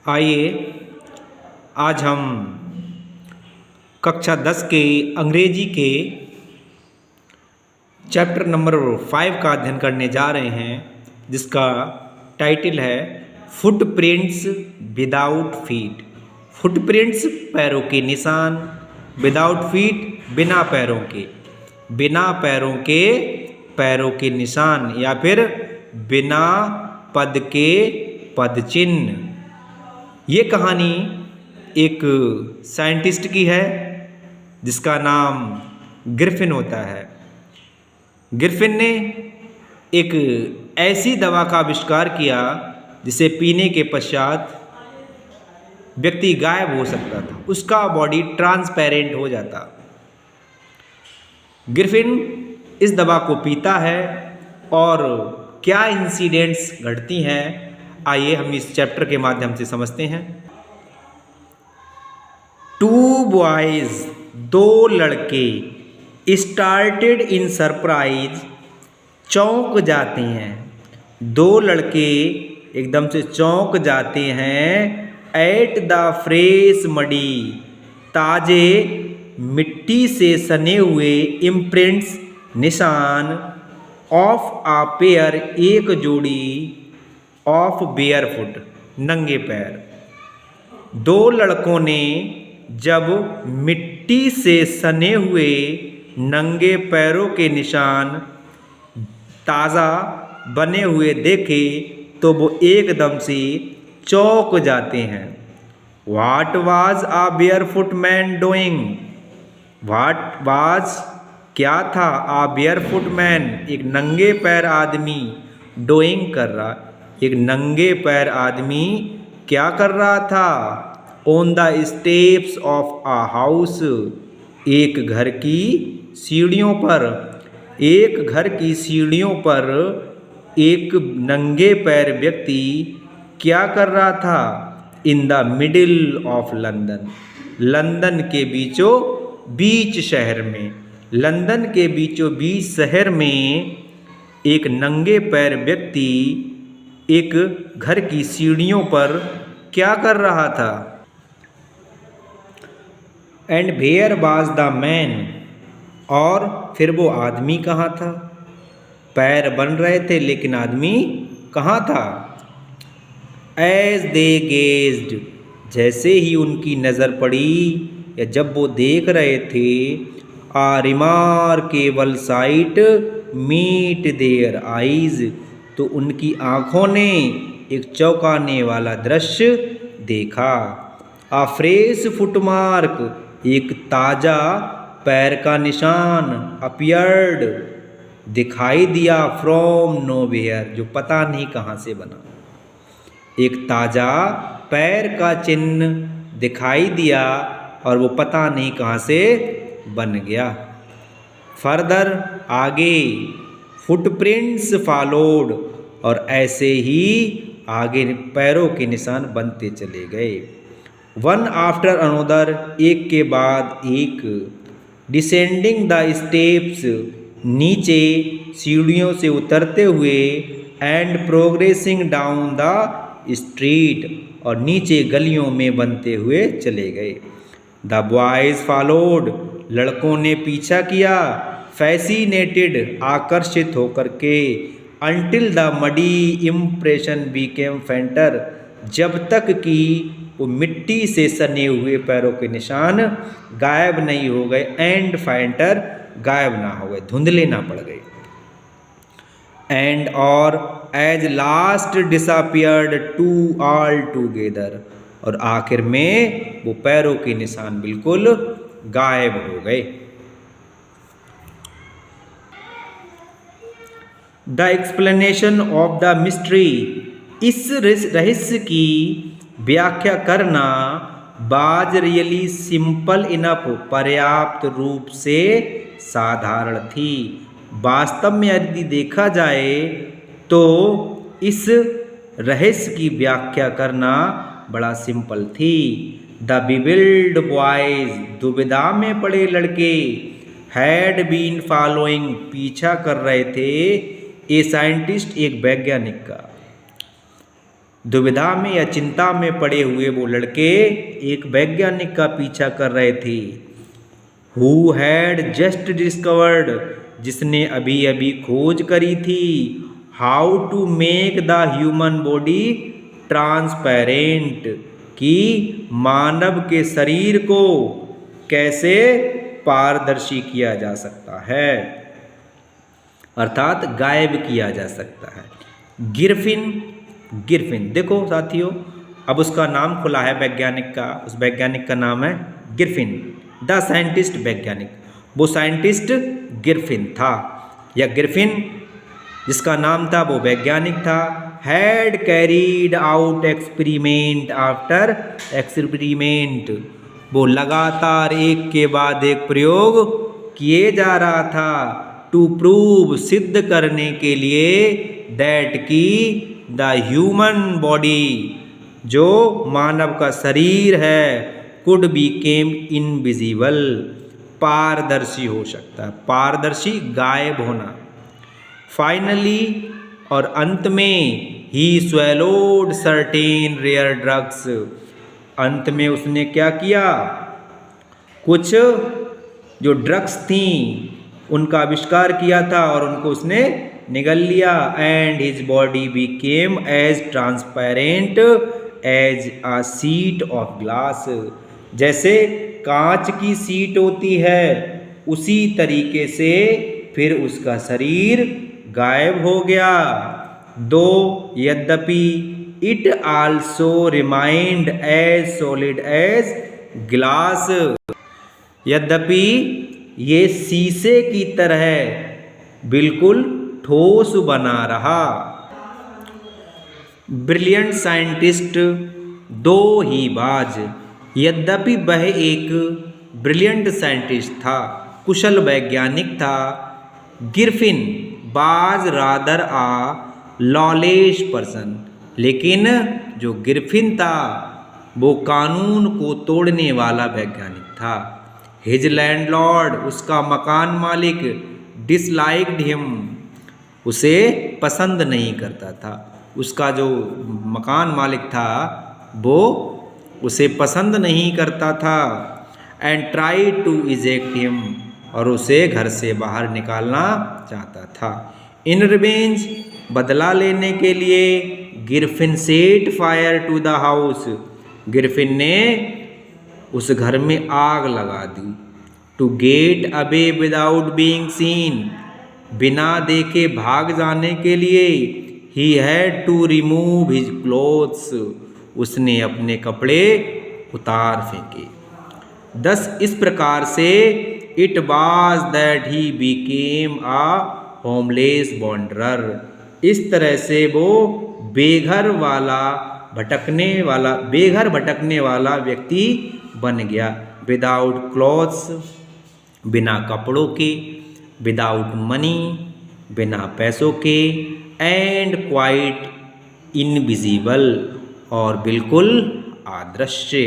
आइए आज हम कक्षा 10 के अंग्रेजी के चैप्टर नंबर 5 का अध्ययन करने जा रहे हैं, जिसका टाइटल है फुटप्रिंट्स विदाउट फीट। फुटप्रिंट्स पैरों के निशान, विदाउट फीट बिना पैरों के, बिना पैरों के पैरों के निशान, या फिर बिना पद के पद चिन्ह। ये कहानी एक साइंटिस्ट की है जिसका नाम ग्रिफिन होता है। ग्रिफिन ने एक ऐसी दवा का आविष्कार किया जिसे पीने के पश्चात व्यक्ति गायब हो सकता था, उसका बॉडी ट्रांसपेरेंट हो जाता। ग्रिफिन इस दवा को पीता है और क्या इंसिडेंट्स घटती हैं, आइए हम इस चैप्टर के माध्यम से समझते हैं। 2 बॉयज, 2 लड़के, स्टार्टेड इन सरप्राइज, चौंक जाते हैं। 2 लड़के एकदम से चौंक जाते हैं। एट द फ्रेश मडी, ताजे मिट्टी से सने हुए इम्प्रिंट्स, निशान, ऑफ आ पेयर, एक जोड़ी, ऑफ बेयर फुट, नंगे पैर। 2 लड़कों ने जब मिट्टी से सने हुए नंगे पैरों के निशान ताज़ा बने हुए देखे तो वो एकदम से चौंक जाते हैं। What was a barefoot man doing? What was क्या था? A barefoot man, एक नंगे पैर आदमी, डोइंग कर रहा, एक नंगे पैर आदमी क्या कर रहा था? On the steps of a house, एक घर की सीढ़ियों पर, एक घर की सीढ़ियों पर एक नंगे पैर व्यक्ति क्या कर रहा था? In the middle of London, London के बीचों बीच शहर में, लंदन के बीचों बीच शहर में एक नंगे पैर व्यक्ति एक घर की सीढ़ियों पर क्या कर रहा था? And where was the man, और फिर वो आदमी कहाँ था? पैर बन रहे थे लेकिन आदमी कहाँ था? एज दे गेज्ड, जैसे ही उनकी नज़र पड़ी या जब वो देख रहे थे, a remarkable sight met their eyes, तो उनकी आँखों ने एक चौंकाने वाला दृश्य देखा। आ फ्रेश फुटमार्क, एक ताज़ा पैर का निशान, अपीयर्ड, दिखाई दिया, फ्रॉम नोवेयर, जो पता नहीं कहाँ से बना। एक ताज़ा पैर का चिन्ह दिखाई दिया और वो पता नहीं कहाँ से बन गया। फर्दर, आगे, फुटप्रिंट्स फॉलोड, और ऐसे ही आगे पैरों के निशान बनते चले गए। वन आफ्टर अनोदर, एक के बाद एक, डिसेंडिंग द स्टेप्स, नीचे सीढ़ियों से उतरते हुए, and progressing down the street, और नीचे गलियों में बनते हुए चले गए। द बॉयज फॉलोड, लड़कों ने पीछा किया, फैसिनेटेड, आकर्षित होकर के, until the muddy impression Beckham फेंटर, जब तक कि वो मिट्टी से सने हुए पैरों के निशान गायब नहीं हो गए, एंड फेंटर, गायब ना हो गए, धुंधले ना पड़ गए। एंड और as last disappeared to all together, और आखिर में वो पैरों के निशान बिल्कुल गायब हो गए। The explanation of the mystery, इस रहस्य की व्याख्या करना, बाज रियली सिंपल इनफ, पर्याप्त रूप से साधारण थी। वास्तव में यदि देखा जाए तो इस रहस्य की व्याख्या करना बड़ा सिंपल थी। द बिविल्ड बॉयज, दुविधा में पड़े लड़के, हैड बीन फॉलोइंग, पीछा कर रहे थे, ए साइंटिस्ट, एक वैज्ञानिक का। दुविधा में या चिंता में पड़े हुए वो लड़के एक वैज्ञानिक का पीछा कर रहे थे, हु हैड जस्ट डिस्कवर्ड, जिसने अभी अभी खोज करी थी, how to make the human body transparent, कि मानव के शरीर को कैसे पारदर्शी किया जा सकता है, अर्थात गायब किया जा सकता है। गिरफिन देखो साथियों, अब उसका नाम खुला है वैज्ञानिक का, उस वैज्ञानिक का नाम है गिरफिन, द साइंटिस्ट वैज्ञानिक, वो साइंटिस्ट गिरफिन था या गिरफिन जिसका नाम था वो वैज्ञानिक था। Had carried out experiment after experiment, वो लगातार एक के बाद एक प्रयोग किए जा रहा था, टू प्रूव, सिद्ध करने के लिए, दैट की द ह्यूमन बॉडी, जो मानव का शरीर है, कुड बीकेम इनविजिबल, पारदर्शी हो सकता है, पारदर्शी गायब होना। फाइनली, और अंत में, ही स्वेलोड सर्टेन रेयर ड्रग्स, अंत में उसने क्या किया, कुछ जो ड्रग्स थी उनका आविष्कार किया था और उनको उसने निगल लिया। And his body became as transparent as a sheet of glass, जैसे कांच की सीट होती है उसी तरीके से फिर उसका शरीर गायब हो गया। दो यद्यपि it also remained as solid as glass, यद्यपि ये शीशे की तरह बिल्कुल ठोस बना रहा। ब्रिलियंट साइंटिस्ट दो ही बाज, यद्यपि वह एक ब्रिलियंट साइंटिस्ट था, कुशल वैज्ञानिक था। गिरफिन बाज रादर आ लॉलेश पर्सन, लेकिन जो गिरफिन था वो कानून को तोड़ने वाला वैज्ञानिक था। हिज लैंडलॉर्ड, उसका मकान मालिक, डिसलाइक्ड हिम, उसे पसंद नहीं करता था, उसका जो मकान मालिक था वो उसे पसंद नहीं करता था। And try to eject him, और उसे घर से बाहर निकालना चाहता था। इन रिवेंज, बदला लेने के लिए, Griffin set fire to the house, Griffin ने उस घर में आग लगा दी। To get away without being seen, बिना देखे भाग जाने के लिए। He had to remove his clothes, उसने अपने कपड़े उतार फेंके। दस इस प्रकार से it was that he became a homeless wanderer, इस तरह से वो बेघर भटकने वाला व्यक्ति बन गया। विदाउट क्लॉथ्स, बिना कपड़ों के, विदाउट मनी, बिना पैसों के, एंड क्वाइट इनविजिबल, और बिल्कुल अदृश्य।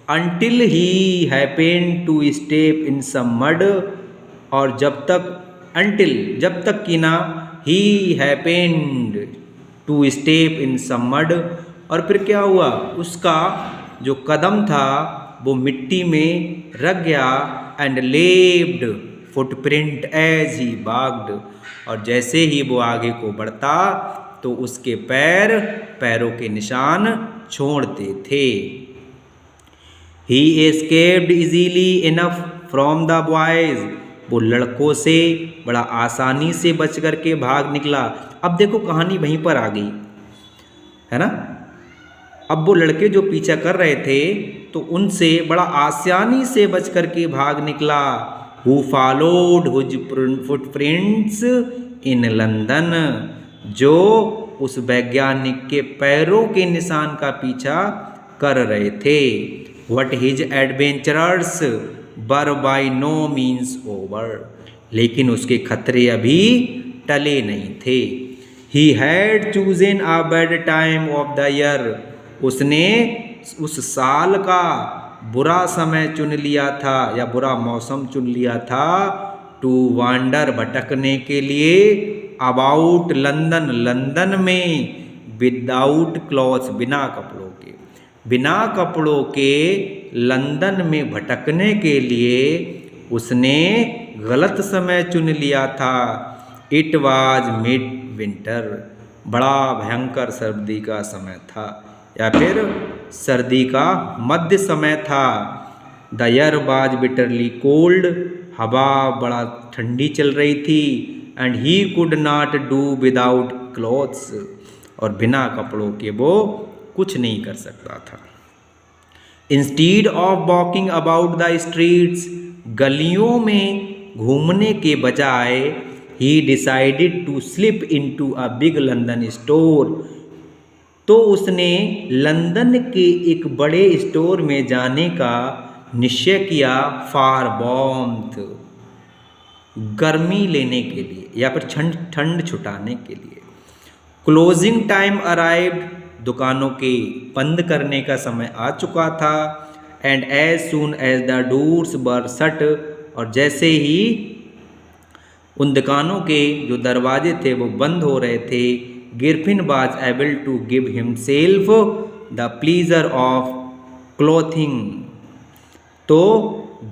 Until he happened to step in some mud, और जब तक कि ना, he happened to step in some mud, और फिर क्या हुआ, उसका जो कदम था वो मिट्टी में रख गया। And लेव्ड footprint as he barged, और जैसे ही वो आगे को बढ़ता तो उसके पैरों के निशान छोड़ते थे। He escaped easily enough from the boys, वो लड़कों से बड़ा आसानी से बच करके भाग निकला। अब देखो कहानी वहीं पर आ गई है ना। अब वो लड़के जो पीछा कर रहे थे तो उनसे बड़ा आसानी से बच करके भाग निकला। Who followed whose footprints in London, जो उस वैज्ञानिक के पैरों के निशान का पीछा कर रहे थे। But his adventurers were by no means over, लेकिन उसके खतरे अभी टले नहीं थे। He had chosen a bad time of the year, उसने उस साल का बुरा समय चुन लिया था या बुरा मौसम चुन लिया था। टू वांडर, भटकने के लिए। अबाउट लंदन, लंदन में। विदाउट क्लॉथ्स, बिना कपड़ों के, बिना कपड़ों के लंदन में भटकने के लिए उसने गलत समय चुन लिया था। इट वाज मिड विंटर, बड़ा भयंकर सर्दी का समय था, या फिर सर्दी का मध्य समय था। The air was bitterly cold, हवा बड़ा ठंडी चल रही थी। And he could not do without clothes, और बिना कपड़ों के वो कुछ नहीं कर सकता था। Instead of walking about the streets, गलियों में घूमने के बजाय he decided to slip into a big London store, तो उसने लंदन के एक बड़े स्टोर में जाने का निश्चय किया। फॉर वार्मथ, गर्मी लेने के लिए या फिर ठंड छुटाने के लिए। क्लोजिंग टाइम अराइव्ड, दुकानों के बंद करने का समय आ चुका था। And as soon as the doors were shut, और जैसे ही उन दुकानों के जो दरवाजे थे वो बंद हो रहे थे, Griffin was able to give himself the pleasure of clothing, तो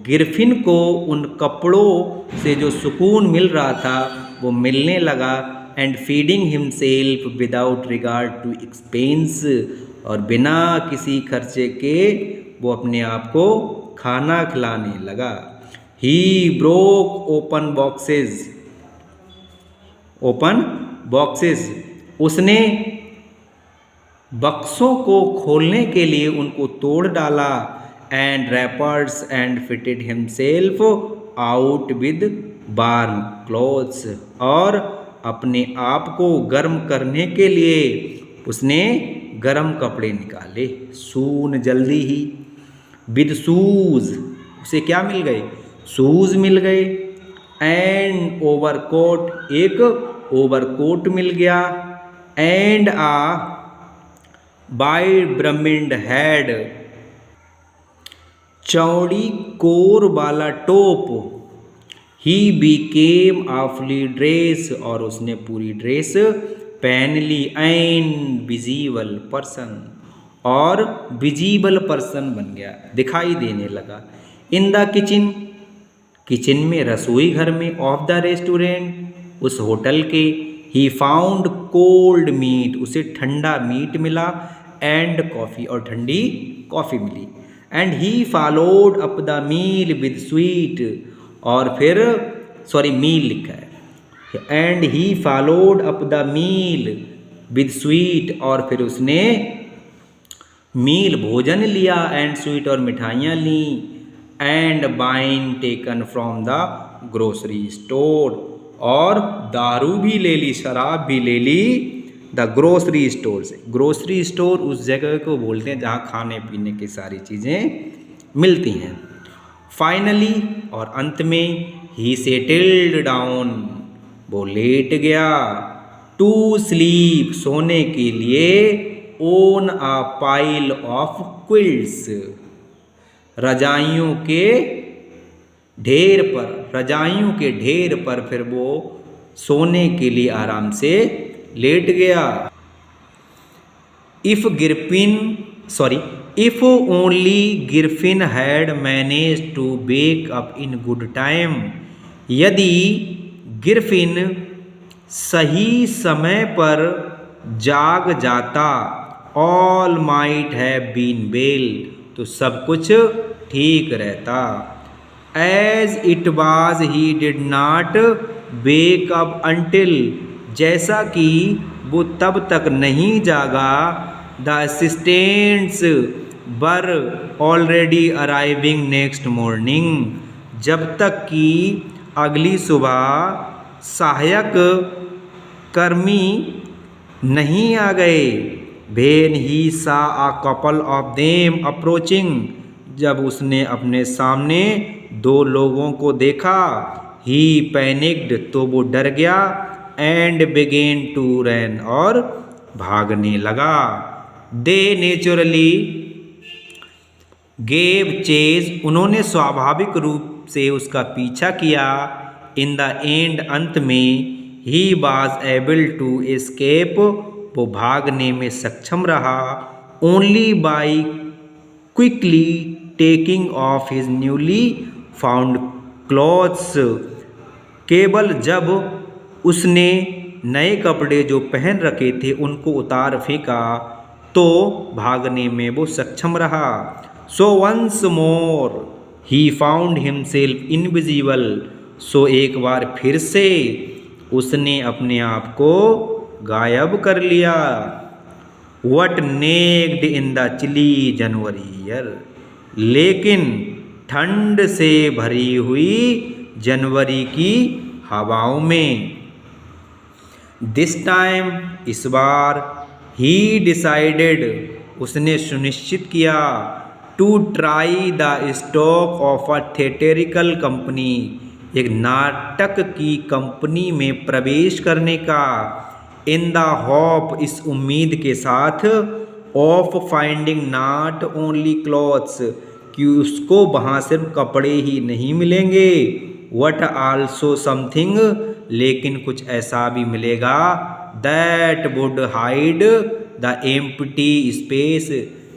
गिरफिन को उन कपड़ों से जो सुकून मिल रहा था वो मिलने लगा। And feeding himself without regard to expense, और बिना किसी खर्चे के वो अपने आप को खाना खिलाने लगा। ही ब्रोक ओपन बॉक्सेस, उसने बक्सों को खोलने के लिए उनको तोड़ डाला। And rappers and fitted himself out with warm clothes, और अपने आप को गर्म करने के लिए उसने गर्म कपड़े निकाले। सून, जल्दी ही। विद शूज, उसे क्या मिल गए? शूज मिल गए। एंड ओवरकोट, एक ओवरकोट मिल गया। एंड आ वाइड ब्रमिंड हेड, चौड़ी कोर वाला टोप। ही बीकेम ऑफली ड्रेस, और उसने पूरी ड्रेस पहन ली। एंड विजिबल पर्सन, और विजिबल पर्सन बन गया, दिखाई देने लगा। इन द किचन, किचन में, रसोई घर में। ऑफ द रेस्टोरेंट, उस होटल के। ही फाउंड कोल्ड मीट, उसे ठंडा मीट मिला। एंड कॉफ़ी, और ठंडी कॉफ़ी मिली। And he followed up the meal with sweet, और फिर मील लिखा है। And he followed up the meal with sweet, और फिर उसने मील भोजन लिया। एंड स्वीट, और मिठाइयाँ ली। And wine taken from the grocery store, और दारू भी ले ली, शराब भी ले ली द ग्रोसरी स्टोर से। ग्रोसरी स्टोर उस जगह को बोलते हैं जहाँ खाने पीने की सारी चीज़ें मिलती हैं। फाइनली, और अंत में, ही सेटल्ड डाउन, वो लेट गया। टू स्लीप, सोने के लिए। On a pile of quilts, रजाइयों के ढेर पर, रजाइयों के ढेर पर फिर वो सोने के लिए आराम से लेट गया। If only Griffin had manage to wake up in good time, यदि गिरफिन सही समय पर जाग जाता, all might have been well, तो सब कुछ ठीक रहता। As it was he did not wake up until, जैसा कि वो तब तक नहीं जागा। The assistants were already arriving next morning, जब तक कि अगली सुबह सहायक कर्मी नहीं आ गए। वेन ही सा a couple of them approaching, जब उसने अपने सामने दो लोगों को देखा। ही पैनिक्ड, तो वो डर गया। एंड बिगेन टू रन, और भागने लगा। दे नेचुरली गेव चेज, उन्होंने स्वाभाविक रूप से उसका पीछा किया। इन द एंड, अंत में, he was able to escape, वो भागने में सक्षम रहा। Only by quickly taking off his newly found clothes, केवल जब उसने नए कपड़े जो पहन रखे थे उनको उतार फेंका तो भागने में वो सक्षम रहा। So once more he found himself invisible, सो एक बार फिर से उसने अपने आप को गायब कर लिया। But naked in the chilly January year, लेकिन ठंड से भरी हुई जनवरी की हवाओं में। दिस टाइम, इस बार, ही डिसाइडेड, उसने सुनिश्चित किया, to try the stock of a theatrical company, एक नाटक की कंपनी में प्रवेश करने का। इन द होप, इस उम्मीद के साथ, of finding not only clothes, कि उसको वहाँ सिर्फ कपड़े ही नहीं मिलेंगे, वट आल्सो समथिंग, लेकिन कुछ ऐसा भी मिलेगा, that would hide the empty space,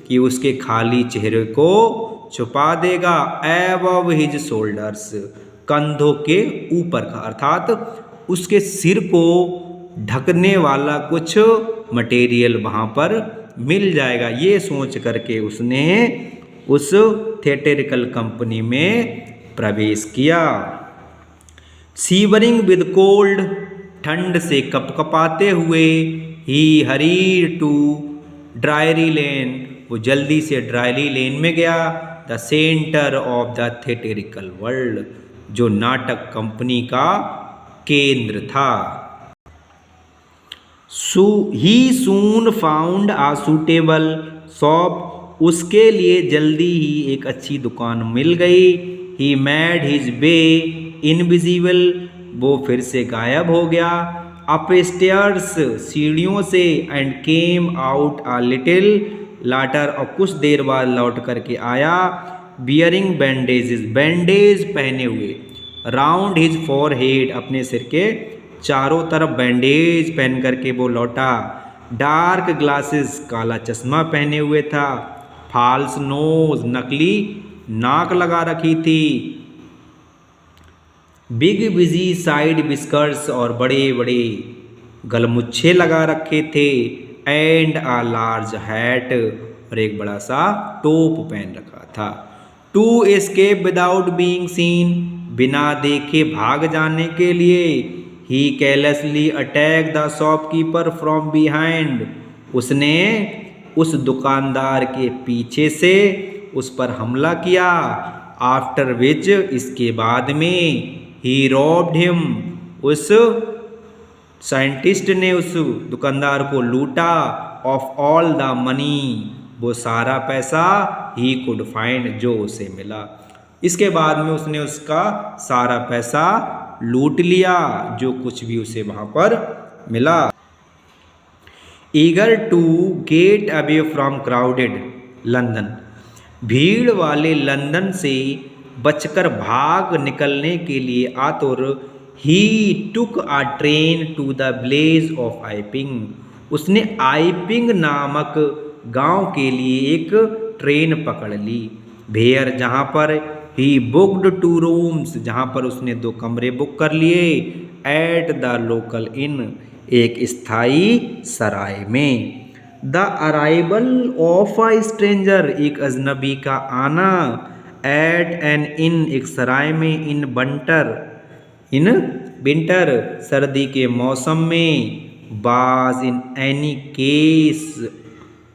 कि उसके खाली चेहरे को छुपा देगा, एबव हिज शोल्डर्स, कंधों के ऊपर का, अर्थात उसके सिर को ढकने वाला कुछ मटेरियल वहाँ पर मिल जाएगा। ये सोच करके उसने उस थिएटरिकल कंपनी में प्रवेश किया। सीवरिंग विद कोल्ड, ठंड से कपकपाते हुए, ही हरीड टू ड्रायरी लेन, वो जल्दी से ड्रायरी लेन में गया, the centre of the theatrical world, जो नाटक कंपनी का केंद्र था। He soon found a suitable shop, उसके लिए जल्दी ही एक अच्छी दुकान मिल गई। He made his way invisible, वो फिर से गायब हो गया। अपस्टेयर्स, सीढ़ियों से, and came out a little later, और कुछ देर बाद लौट करके आया, बियरिंग बैंडेजेस, बैंडेज पहने हुए, राउंड हिज फॉरहेड, अपने सिर के चारों तरफ बैंडेज पहन करके वो लौटा। डार्क ग्लासेस, काला चश्मा पहने हुए था। फॉल्स नोज, नकली नाक लगा रखी थी। बिग बिजी साइड विस्कर्स, और बड़े बड़े गलमुच्छे लगा रखे थे। एंड अ लार्ज हैट, और एक बड़ा सा टोप पहन रखा था। To escape without being seen, बिना देखे भाग जाने के लिए। He carelessly attack the shopkeeper from behind, उसने उस दुकानदार के पीछे से उस पर हमला किया। आफ्टर विच, इसके बाद में, ही रॉब्ड हिम, उस साइंटिस्ट ने उस दुकानदार को लूटा। ऑफ ऑल द मनी, वो सारा पैसा, ही कुड फाइंड, जो उसे मिला। इसके बाद में उसने उसका सारा पैसा लूट लिया, जो कुछ भी उसे वहाँ पर मिला। Eager to get away from crowded London, भीड़ वाले लंदन से बचकर भाग निकलने के लिए आतुर, he took a train to the village of Iping, उसने आइपिंग नामक गांव के लिए एक ट्रेन पकड़ ली। भेयर, जहाँ पर, ही बुक्ड 2 रूम्स, जहाँ पर उसने 2 कमरे बुक कर लिए। एट द लोकल इन, एक स्थायी सराय में। The arrival of a stranger, एक अजनबी का आना। एट एन इन, एक सराय में। इन विंटर, सर्दी के मौसम में। बाज in any case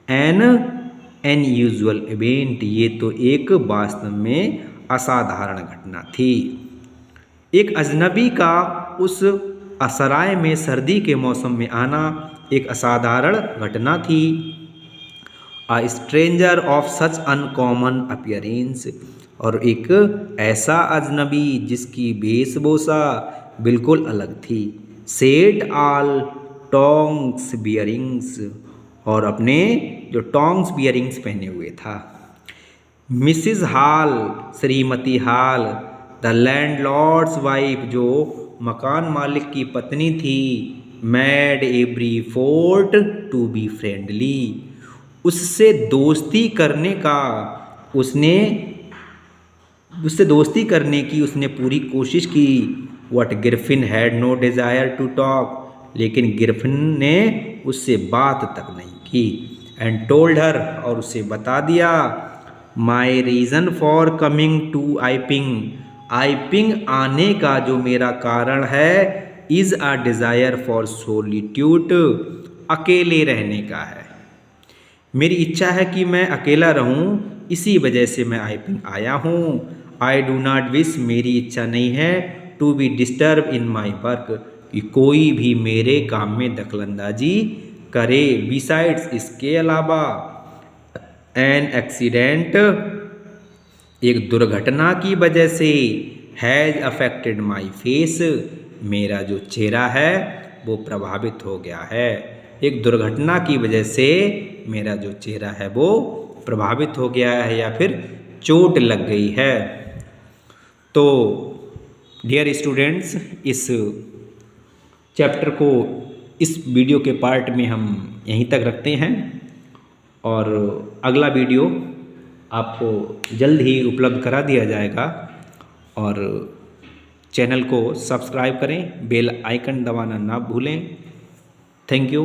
N unusual event, ये तो एक वास्तव में असाधारण घटना थी। एक अजनबी का उस सराय में सर्दी के मौसम में आना एक असाधारण घटना थी। A stranger of such uncommon appearance, और एक ऐसा अजनबी जिसकी वेशभूषा बिल्कुल अलग थी। सेट ऑल टोंग्स बियरिंग्स, और अपने जो टोंग्स बियरिंग्स पहने हुए था। मिसिज हॉल, श्रीमती हॉल। द लैंडलॉर्ड्स वाइफ, जो मकान मालिक की पत्नी थी। Made every effort to be friendly. उससे दोस्ती करने की उसने पूरी कोशिश की। But Griffin had no desire to talk, लेकिन गिरफिन ने उससे बात तक नहीं की। एंड टोल्ड हर, और उसे बता दिया, my reason for coming to Iping, Iping आने का जो मेरा कारण है, is a desire for solitude, अकेले रहने का है। मेरी इच्छा है कि मैं अकेला रहूं, इसी वजह से मैं आइपिंग आया हूँ। आई डू नॉट विश, मेरी इच्छा नहीं है, to be disturb in my work, कि कोई भी मेरे काम में दखलंदाजी करे। बिसाइड्स, इसके अलावा, एन एक्सीडेंट, एक दुर्घटना की वजह से, हैज़ अफेक्टेड माई फेस, मेरा जो चेहरा है वो प्रभावित हो गया है। एक दुर्घटना की वजह से मेरा जो चेहरा है वो प्रभावित हो गया है या फिर चोट लग गई है। तो डियर स्टूडेंट्स, इस चैप्टर को इस वीडियो के पार्ट में हम यहीं तक रखते हैं और अगला वीडियो आपको जल्द ही उपलब्ध करा दिया जाएगा। और चैनल को सब्सक्राइब करें, बेल आइकन दबाना ना भूलें। Thank you.